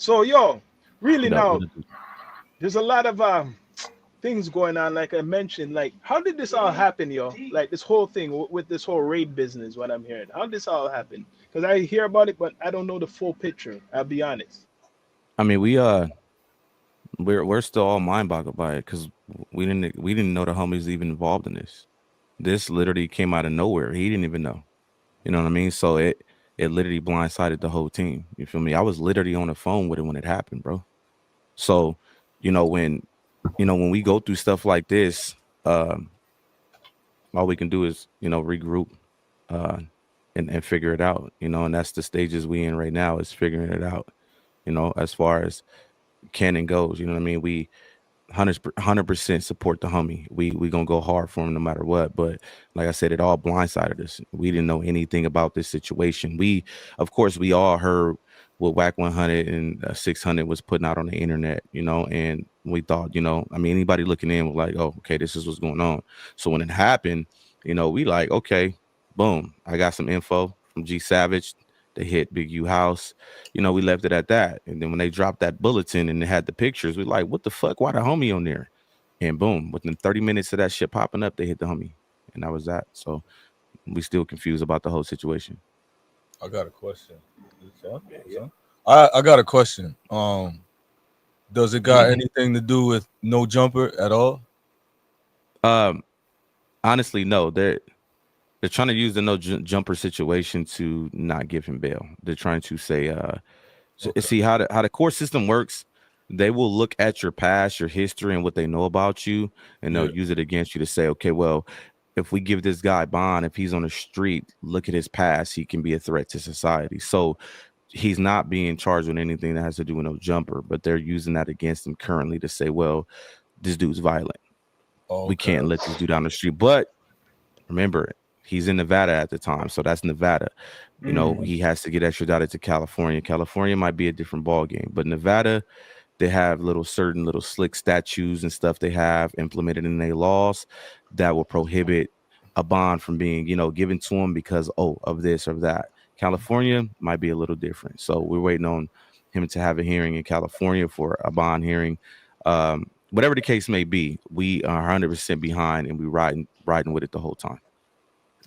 So yo, really What up? now, there's a lot of things going on. Like I mentioned, like how did this all happen, yo? Like this whole thing with this whole raid business. What I'm hearing, how did this all happen? Because I hear about it, but I don't know the full picture. I'll be honest. I mean, we're still all mind boggled by it because we didn't know the homies even involved in this. This literally came out of nowhere. He didn't even know. You know what I mean? So it literally blindsided the whole team. You feel me? I was literally on the phone with it when it happened, bro. So, you know when when we go through stuff like this, um, all we can do is regroup, uh, and figure it out. And that's the stages we in right now is figuring it out. As far as canon goes, you know what I mean. We 100% support the homie. We gonna go hard for him no matter what. But like I said, it all blindsided us. We didn't know anything about this situation. Of course, we all heard what Whack 100 and 600 was putting out on the internet, and we thought, I mean, anybody looking in was like, oh, okay, this is what's going on. So when it happened, we like, okay, boom, I got some info from G Savage. They hit Big U House. We left it at that. And then when they dropped that bulletin and it had the pictures, we like, what the fuck? Why the homie on there? And boom, within 30 minutes of that shit popping up, they hit the homie. And that was that. So we still confused about the whole situation. I got a question. I got a question. Does it got anything to do with no jumper at all? Um, Honestly, no. They're trying to use the jumper situation to not give him bail. They're trying to say, see how the court system works. They will look at your past, your history, and what they know about you, and they'll use it against you to say, okay, well, if we give this guy bond, if he's on the street, look at his past, he can be a threat to society. So he's not being charged with anything that has to do with no jumper, but they're using that against him currently to say, well, this dude's violent. We can't let this dude down the street. But remember, he's in Nevada at the time, so that's Nevada. He has to get extradited to California. California might be a different ball game, but Nevada, they have certain little slick statutes and stuff they have implemented in their laws that will prohibit a bond from being, given to them because of this or that. California might be a little different, so we're waiting on him to have a hearing in California for a bond hearing. Whatever the case may be, we are 100% behind, and we riding with it the whole time.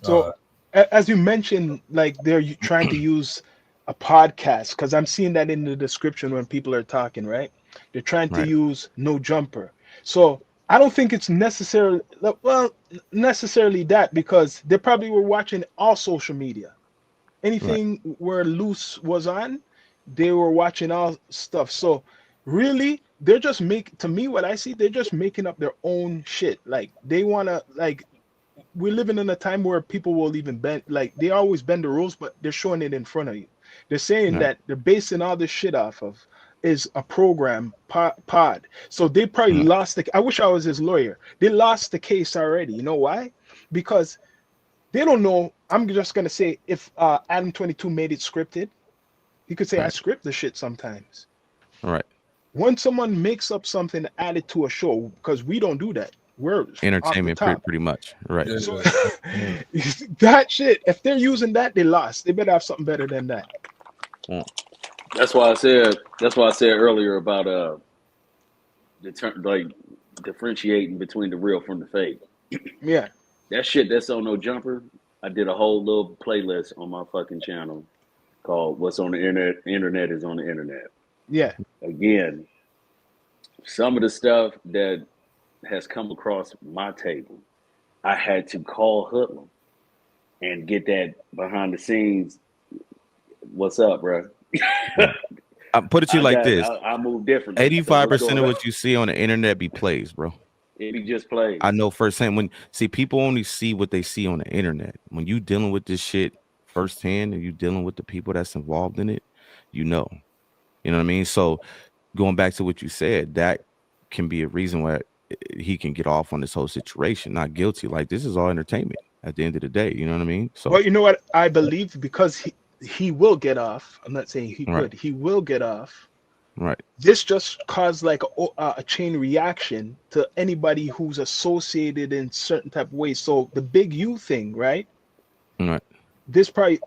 So, as you mentioned, like they're trying to use a podcast because I'm seeing that in the description when people are talking, right? They're trying to Right. use no jumper. So I don't think it's necessarily that because they probably were watching all social media. Right. Anything where LUCE was on, they were watching all stuff. So really, they're just to me what I see, they're just making up their own shit. Like they wanna like we're living in a time where people will even bend, like they always bend the rules, but they're showing it in front of you. They're saying Right. that they're basing all this shit off of is a program pod. So they probably Right. lost I wish I was his lawyer. They lost the case already. You know why? Because they don't know. I'm just gonna say if Adam 22 made it scripted, he could say I Right. script the shit sometimes. Right. When someone makes up something added to a show, because we don't do that. We're off the Entertainment, top. pretty much. Right. Yeah, So yeah. that shit, if they're using that, they lost. They better have something better than that. Mm. That's why I said. That's why I said earlier about like differentiating between the real from the fake. Yeah, That shit that's on no jumper. I did a whole little playlist on my fucking channel called "What's on the Internet." Internet is on the internet. yeah. Again, some of the stuff that has come across my table, I had to call Hoodlum and get that behind the scenes. What's up, bro? Right. I put it to you like this: I move differently. So what's 85% going of on? what you see on the internet be plays, bro. It be just I plays. know firsthand. When see people only see what they see on the internet. When you dealing with this shit firsthand, and you dealing with the people that's involved in it, you know. You know what I mean? So going back to what you said, that can be a reason why he can get off on this whole situation, not guilty. Like this is all entertainment at the end of the day. You know what I mean? So But you know what? I believe because he will get off. I'm not saying he right, could. He will get off. right, This just caused like a chain reaction to anybody who's associated in certain type of ways. So the big U thing, right? right, This probably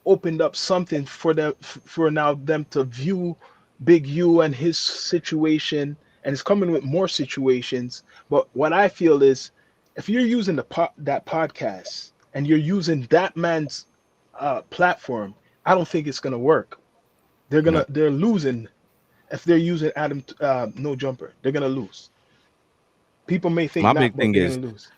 opened up something for them for now them to view Big U and his situation, and it's coming with more situations. But what I feel is, if you're using that podcast and you're using that man's platform, I don't think it's gonna work. Right. They're losing if they're using Adam No Jumper. They're gonna lose. People may think My not, big but thing they're is, gonna lose.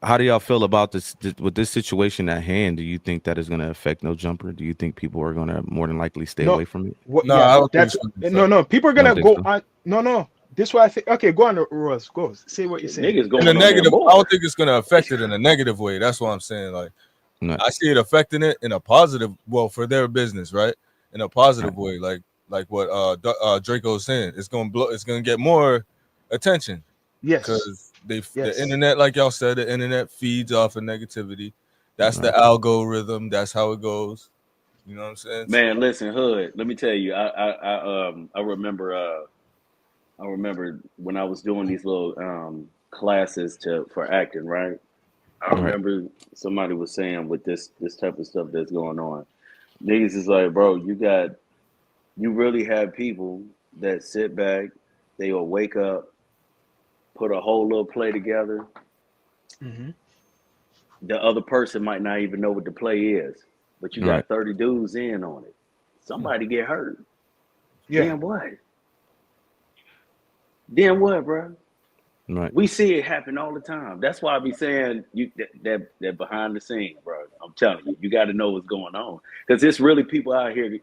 how do y'all feel about with this situation at hand? Do you think that is going to affect No Jumper? Do you think people are going to more than likely stay No, away from it? what? No, Yeah, I don't think that's it's gonna no, affect. no. People are You don't gonna think go so? on. No, no. This why I think. Okay, go on, Rose. Go. Say what you're Shit, saying. niggas In a going on there negative, I more. don't think it's gonna affect it in a negative way. That's what I'm saying. Like Right. I see it affecting it in a positive, well, for their business, right? In a Right. positive way, like what Draco's saying. It's gonna blow. It's gonna get more attention Yes. because the Yes. internet, like y'all said, the internet feeds off of negativity. That's the Right. algorithm. That's how it goes. You know what I'm saying? Man, So listen, Hood. Let me tell you, I remember when I was doing these little classes for acting, right? I Right. remember somebody was saying with this type of stuff that's going on, niggas is like, bro, you really have people that sit back, they will wake up, put a whole little play together. Hmm. The other person might not even know what the play is, but you Right. got 30 dudes in on it. Somebody get hurt. Yeah. Then what? Then what, bro? Right. We see it happen all the time. That's why I be saying that behind the scenes, bro. I'm telling you, you got to know what's going on because it's really people out here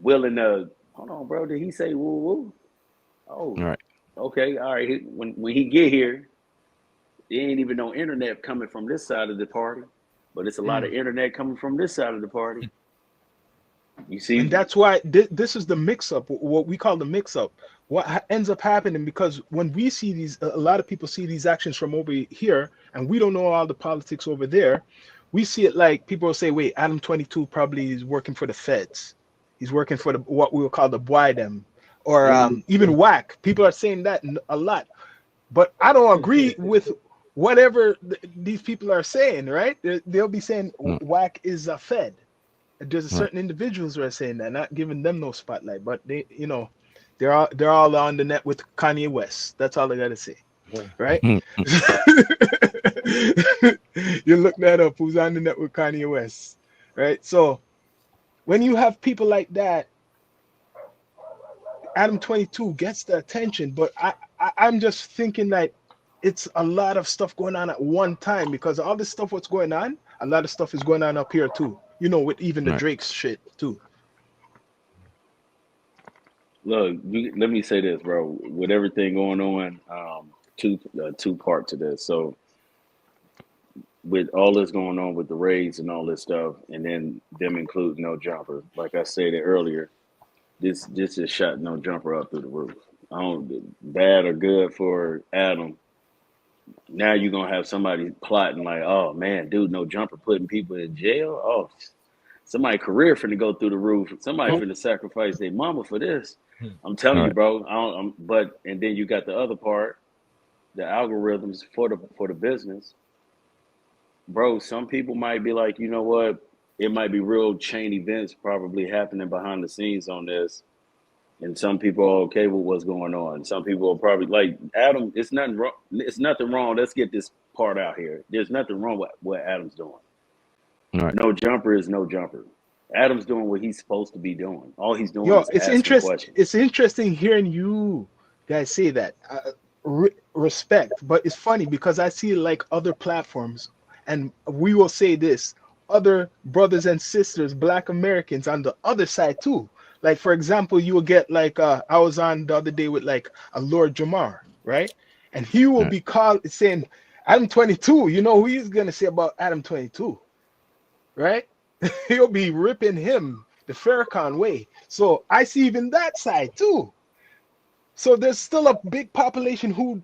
willing to. Hold on, bro. Did he say woo woo? Oh, Right. okay, all right. When he get here, there ain't even no internet coming from this side of the party, but it's a lot of Mm. internet coming from this side of the party. You And see, that's why this is the mix-up, what we call the mix-up. What ends up happening, because when we see these, a lot of people see these actions from over here, and we don't know all the politics over there. We see it like people will say, "Wait, Adam 22 probably is working for the feds. He's working for the what we will call the boy them, or even whack." People are saying that a lot, but I don't agree with whatever these people are saying. Right? They'll be saying Mm. whack is a fed. There's a Right. certain individuals who are saying that, not giving them no spotlight, but they're all on the net with Kanye West. That's all I gotta say, right? Mm. You look that up. Who's on the net with Kanye West, right? So when you have people like that, Adam 22 gets the attention, but I'm just thinking that it's a lot of stuff going on at one time, because all this stuff what's going on, a lot of stuff is going on up here too. With even the Right. Drake's shit too. look, let me say this, bro. With everything going on, two part to this. So with all this going on with the raids and all this stuff, and then them including No Jumper, like I said earlier, this is shot No Jumper up through the roof. I don't bad or good for Adam. Now you're gonna have somebody plotting like, oh man, dude, No Jumper putting people in jail. Oh, somebody career finna go through the roof. Somebody finna sacrifice their mama for this. I'm telling you, Right. bro. But and then you got the other part, the algorithms for the business, bro. Some people might be like, you know what? It might be real chain events probably happening behind the scenes on this, and some people are okay with what's going on. Some people are probably like Adam. It's nothing wrong. It's nothing wrong. Let's get this part out here. There's nothing wrong with what Adam's doing. Right. No Jumper is No Jumper. Adam's doing what he's supposed to be doing. All he's doing Yo, is asking questions. it's interesting hearing you guys say that. Respect, but it's funny because I see like other platforms, and we will say this: other brothers and sisters, Black Americans on the other side too. Like for example, you will get like I was on the other day with like a Lord Jamar, right? And he will Right. be called saying Adam 22. You know who he's gonna say about Adam 22, right? He'll be ripping him the Farrakhan way. So I see even that side too. So there's still a big population who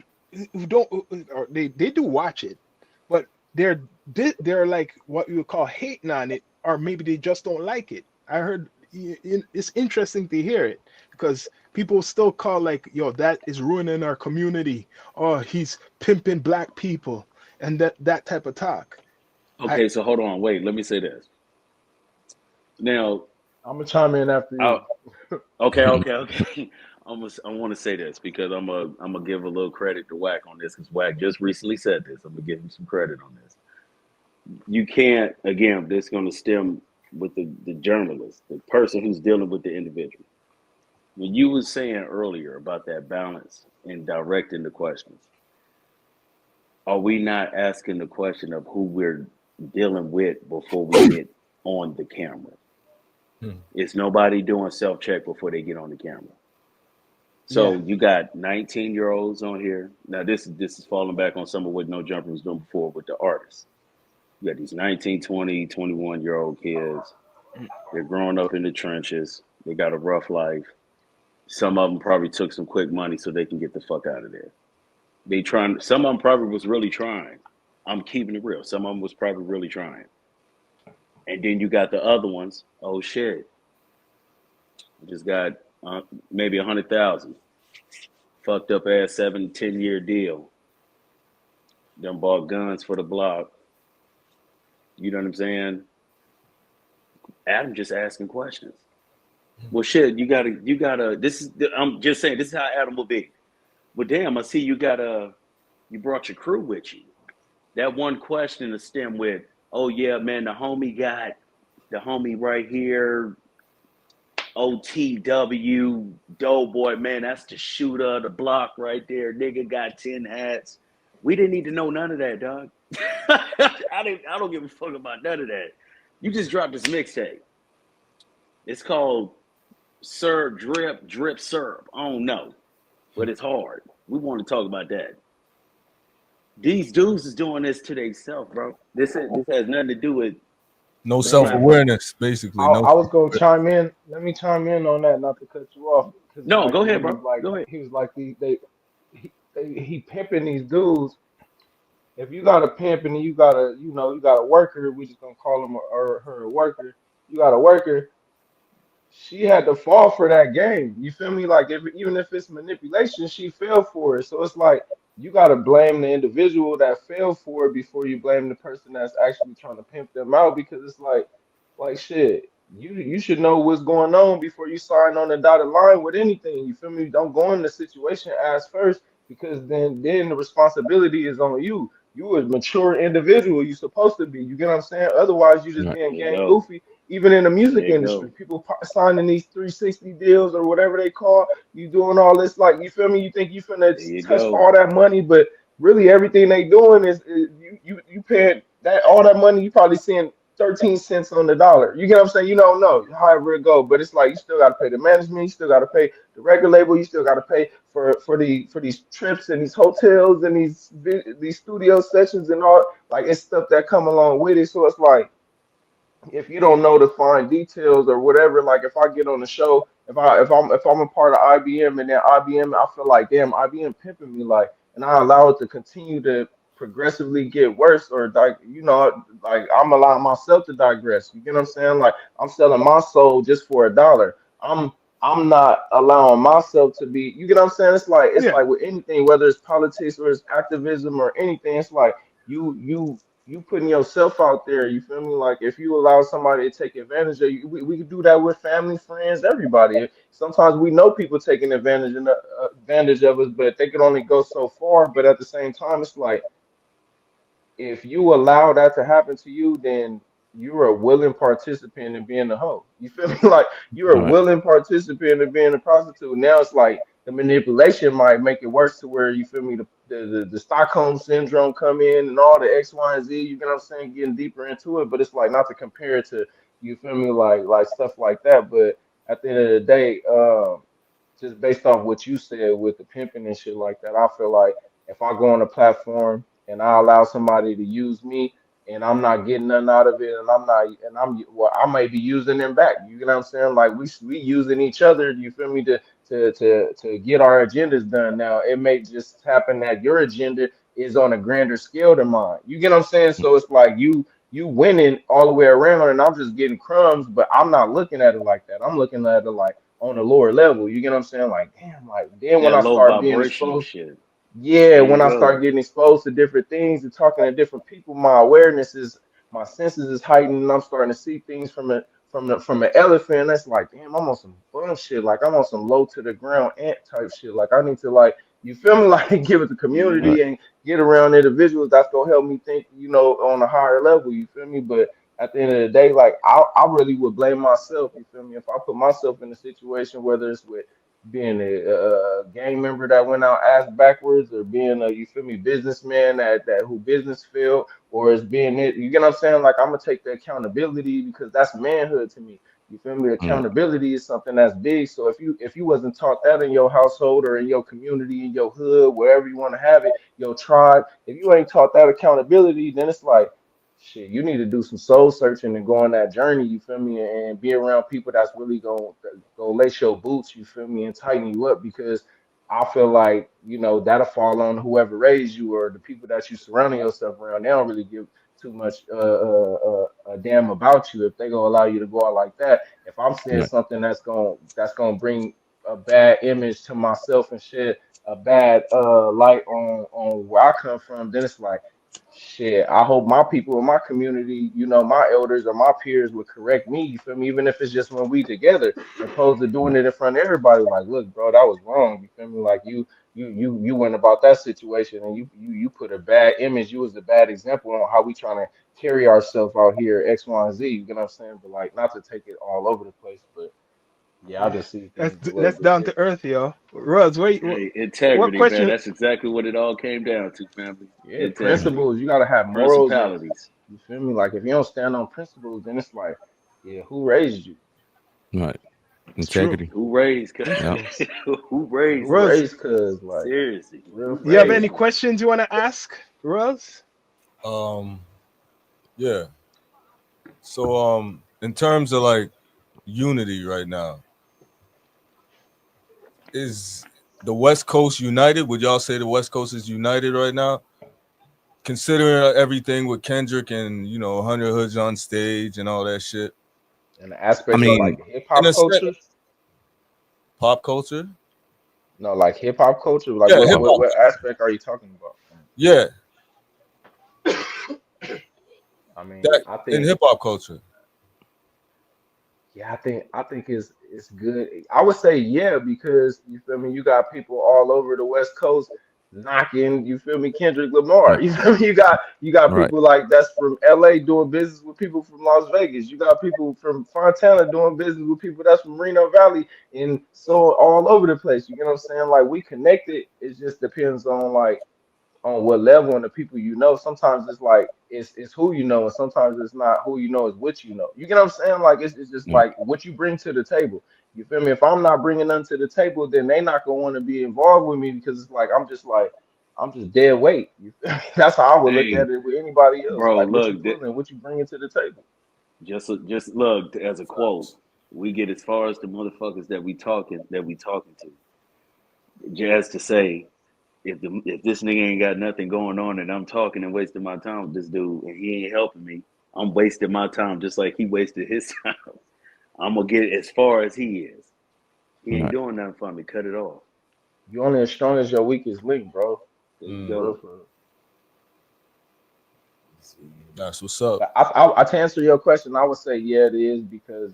don't, or they do watch it, but they're like what you would call hating on it, or maybe they just don't like it. I heard it's interesting to hear it, because people still call like, yo, that is ruining our community, or he's pimping black people, and that type of talk. I Okay, so hold on, wait. Let me say this. Now, I'm gonna chime in after you. Oh, okay. I want to say this because I'm gonna give a little credit to Wack on this because Wack just recently said this. I'm gonna give him some credit on this. You can't again. This is gonna stem with the journalist, the person who's dealing with the individual. When you was saying earlier about that balance and directing the questions, are we not asking the question of who we're dealing with before we get on the camera? Hmm. It's nobody doing self check before they get on the camera. So Yeah. you got 19-year-olds on here. Now this is falling back on some of what No Jumper was doing before with the artists. You got these 19, 20, 21-year-old kids. They're growing up in the trenches. They got a rough life. Some of them probably took some quick money so they can get the fuck out of there. They trying. Some of them probably was really trying. I'm keeping it real. Some of them was probably really trying. And then you got the other ones. Oh shit! I just got maybe 100,000. Fucked up ass 7, 10 year deal. Done bought guns for the block. You know what I'm saying? Adam just asking questions. Well, shit, you gotta. This is. I'm just saying. This is how Adam will be. Well, damn, I see you brought your crew with you. That one question to stem with, oh yeah, man, the homie right here, OTW, Doughboy, man, that's the shooter of the block right there. Nigga got 10 hats. We didn't need to know none of that, dog. I don't give a fuck about none of that. You just dropped this mixtape. It's called Sir Drip, Drip Syrup. I don't know, but it's hard. We want to talk about that. These dudes is doing this to themselves, bro. This has nothing to do with No the self Man, platform. awareness, basically. I No. was gonna chime in. Let me chime in on that, not to cut you off, because No, like go he ahead, was bro. like Go ahead. he was like he pimping these dudes. If you got a pimp and you got a you got a worker, we just gonna call him or her a worker. You got a worker. She had to fall for that game. You feel me? Like even if it's manipulation, she fell for it. So it's like you gotta blame the individual that fell for it before you blame the person that's actually trying to pimp them out because it's like shit. You should know what's going on before you sign on the dotted line with anything. You feel me? Don't go in the situation ass first because then the responsibility is on you. You a mature individual. You supposed to be. You get what I'm saying? Otherwise, you just Right. being There you gang go. goofy even in the music There you industry, go. people signing these 360 deals or whatever they call you doing all this like you feel me? You think you finna There you touch go. all that money, but really everything they doing is you paying that all that money. You probably seeing 13 cents on the dollar. You get what I'm saying? You don't know however it go, but it's like you still got to pay the management, you still got to pay the record label, you still got to pay for these trips and these hotels and these studio sessions and all like it's stuff that come along with it. So it's like if you don't know the fine details or whatever, like if I get on the show, if I'm a part of IBM and then IBM, I feel like damn IBM pimping me like, and I allow it to continue to progressively get worse or like like I'm allowing myself to digress. You get what I'm saying? Like I'm selling my soul just for $1. I'm not allowing myself to be. You get what I'm saying? It's Yeah. like with anything, whether it's politics or it's activism or anything. It's like you putting yourself out there. You feel me? Like if you allow somebody to take advantage of you, we can do that with family, friends, everybody. Sometimes we know people taking advantage of us, but they can only go so far. But at the same time, it's like if you allow that to happen to you, then you're a willing participant in being a hoe. You feel me? Like you're All a right. willing participant in being a prostitute. Now it's like the manipulation might make it worse to where you feel me the Stockholm syndrome come in and all the X, Y, and Z. You get what I'm saying? Getting deeper into it, but it's like not to compare it to you feel me like stuff like that. But at the end of the day, just based off what you said with the pimping and shit like that, I feel like if I go on a platform and I allow somebody to use me and I'm not getting nothing out of it and I'm not and I'm well, I may be using them back. You get what I'm saying? Like we using each other, you feel me, to get our agendas done. Now it may just happen that your agenda is on a grander scale than mine. You get what I'm saying? So it's like you winning all the way around and I'm just getting crumbs, but I'm not looking at it like that. I'm looking at it like on a lower level. You get what I'm saying? Like, damn, like then when That I low start being vibrational exposed, shit. yeah, There when you I go. start getting exposed to different things and talking to different people, my awareness is my senses is heightened and I'm starting to see things from an elephant, that's like, damn, I'm on some bum shit. Like I'm on some low to the ground ant type shit. Like I need to like, you feel me? Like give it the Right. community and get around individuals that's gonna help me think, on a higher level. You feel me? But at the end of the day, like I really would blame myself. You feel me? If I put myself in a situation, whether it's with being a gang member that went out ass backwards, or being a, you feel me, businessman that who business failed, or it's being it. You get what I'm saying? Like I'm gonna take the accountability because that's manhood to me. You feel me? Right. Accountability is something that's big. So if you wasn't taught that in your household or in your community, in your hood, wherever you want to have it, your tribe, if you ain't taught that accountability, then it's like shit, you need to do some soul searching and go on that journey, you feel me, and be around people that's really gonna go lace your boots, you feel me, and tighten you up because I feel like, that'll fall on whoever raised you or the people that you surrounding yourself around. They don't really give too much a damn about you if they gonna allow you to go out like that. If I'm saying Right. something that's gonna bring a bad image to myself and shed a bad light on where I come from, then it's like shit, I hope my people in my community, my elders or my peers would correct me, you feel me? Even if it's just when we together, opposed to doing it in front of everybody, like, look, bro, that was wrong. You feel me? Like you went about that situation and you put a bad image, you was a bad example on how we trying to carry ourselves out here, X, Y, and Z. You get what I'm saying? But like not to take it all over the place, but yeah, I Yeah, just see things a little that's bit down to different. earth, yo. Russ, Hey, what integrity, man. question? That's exactly what it all came down to, family. Yeah, Integrity, principles, you gotta have morals and principalities. you feel me? Like if you don't stand on principles, then it's like, yeah, who raised you? Right. It's true. Integrity. Who raised? Yep. Principles. Who Yeah, raised who us? Russ, raised cuz like Seriously, real who you have facts. any raised us? questions you want to ask, Russ? Um, yeah. So in terms of like unity right now, is the West Coast united? Would y'all say the West Coast is united right now? Considering everything with Kendrick and 100 Hoods on stage and all that shit. And the I aspect of So mean, like hip in hop a sense, culture, pop culture. no, like hip hop culture, like Yeah, what hip oh, what hop. what aspect are you talking about? Yeah, I mean, that I in think hip hop culture. Yeah, I think it's good. I would say yeah because you feel me. You got people all over the West Coast knocking. You feel me, Kendrick Lamar. right. You feel me. You got Right. people like that's from L.A. doing business with people from Las Vegas. You got people from Fontana doing business with people that's from Reno Valley and so all over the place. You get what I'm saying? Like we connected. It just depends on what level and the people you know. Sometimes it's like it's who you know, and sometimes it's not who you know, it's what you know. You get what I'm saying? Like it's just Right. like what you bring to the table. You feel me? If I'm not bringing nothing to the table, then they not gonna want to be involved with me because it's like I'm just dead weight. You feel me? That's how I would look Hey, at it with anybody else. bro, Like what you look, pulling, what you bringing to the table. just look as a quote. Facts. We get as far as the motherfuckers that we talking to. Just to say, if this nigga ain't got nothing going on and I'm talking and wasting my time with this dude and he ain't helping me, I'm wasting my time just like he wasted his time. I'm gonna get as far as he is. He ain't Right. doing nothing for me. Cut it off. You only as strong as your weakest link, bro. There you Mm, For real, go. for real. that's what's up. But I to answer your question, I would say yeah, it is because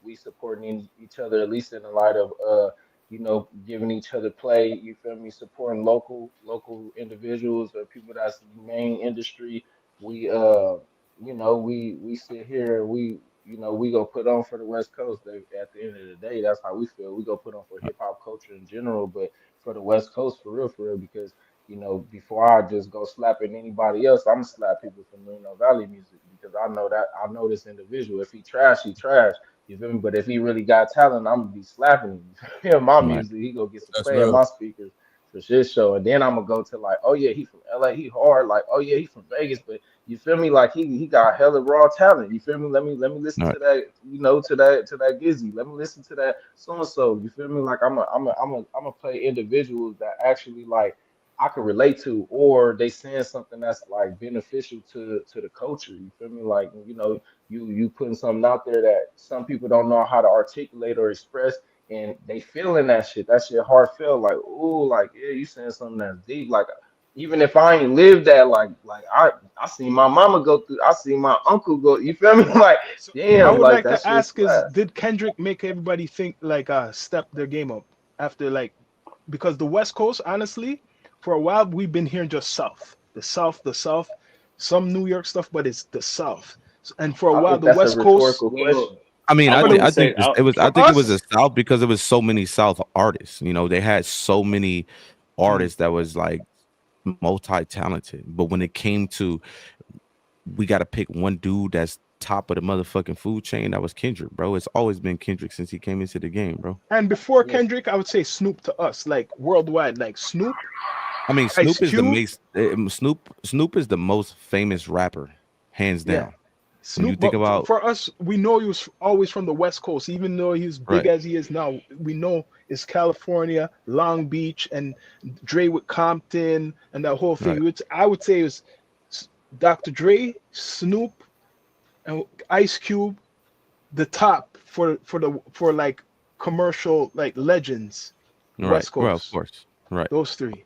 we supporting each other at least in the light of giving each other play. You feel me? Supporting local individuals or people that's main industry. We we sit here and we go put on for the West Coast. At the end of the day, that's how we feel. We go put on for hip hop culture in general, but for the West Coast for real, because before I just go slapping anybody else, I'm gonna slap people from Reno Valley music because I know this individual. If he trash, he trash. You feel me? But if he really got talent, I'm gonna be slapping him. Hear my Right. music, he gonna get some That's play in real. my speakers for shit show. And then I'm gonna go to like, oh yeah, he from LA, he hard. Like, oh yeah, he from Vegas, but you feel me? Like he got hella raw talent. You feel me? Let me listen Right. to that, to that Gizzy. Let me listen to that so and so. You feel me? Like I'm a play individuals that actually like I can relate to, or they saying something that's like beneficial to the culture. You feel me? Like you putting something out there that some people don't know how to articulate or express, and they feeling that shit. That shit heartfelt. Like ooh, like yeah, you saying something that's deep. Like even if I ain't lived that, like I seen my mama go through, I seen my uncle go. You feel me? Like, So I damn, would like like that to shit's ask is, class. did Kendrick make everybody think like step their game up after like, because the West Coast, honestly, for a while we've been hearing just South, the South, the South, some New York stuff, but it's the South. And for a I while think the that's a West Coast rhetorical Well, question. I mean, I for the wanted to say, I for think it was a us, South because it was so many South artists. You know, they had so many mm, artists that was like multi-talented. But when it came to we got to pick one dude that's top of the motherfucking food chain, that was Kendrick, bro. It's always been Kendrick since he came into the game, bro. and before Yeah. Kendrick, I would say Snoop to us, like worldwide, like Snoop, I mean, Ice Snoop is the Cube, Snoop is the most famous rapper, hands yeah. down. When you Snoop, think but about for us, we know he was always from the West Coast, even though he's big right, as he is now. We know it's California, Long Beach, and Dre with Compton and that whole right, thing. I would say it was Dr. Dre, Snoop, and Ice Cube, the top for like commercial like legends, right. West Well, of Coast. course, right. Those three,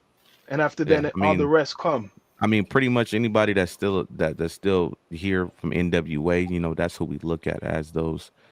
and after Yeah, then all the rest come. pretty much anybody that's still that's still here from NWA, you know, that's who we look at as those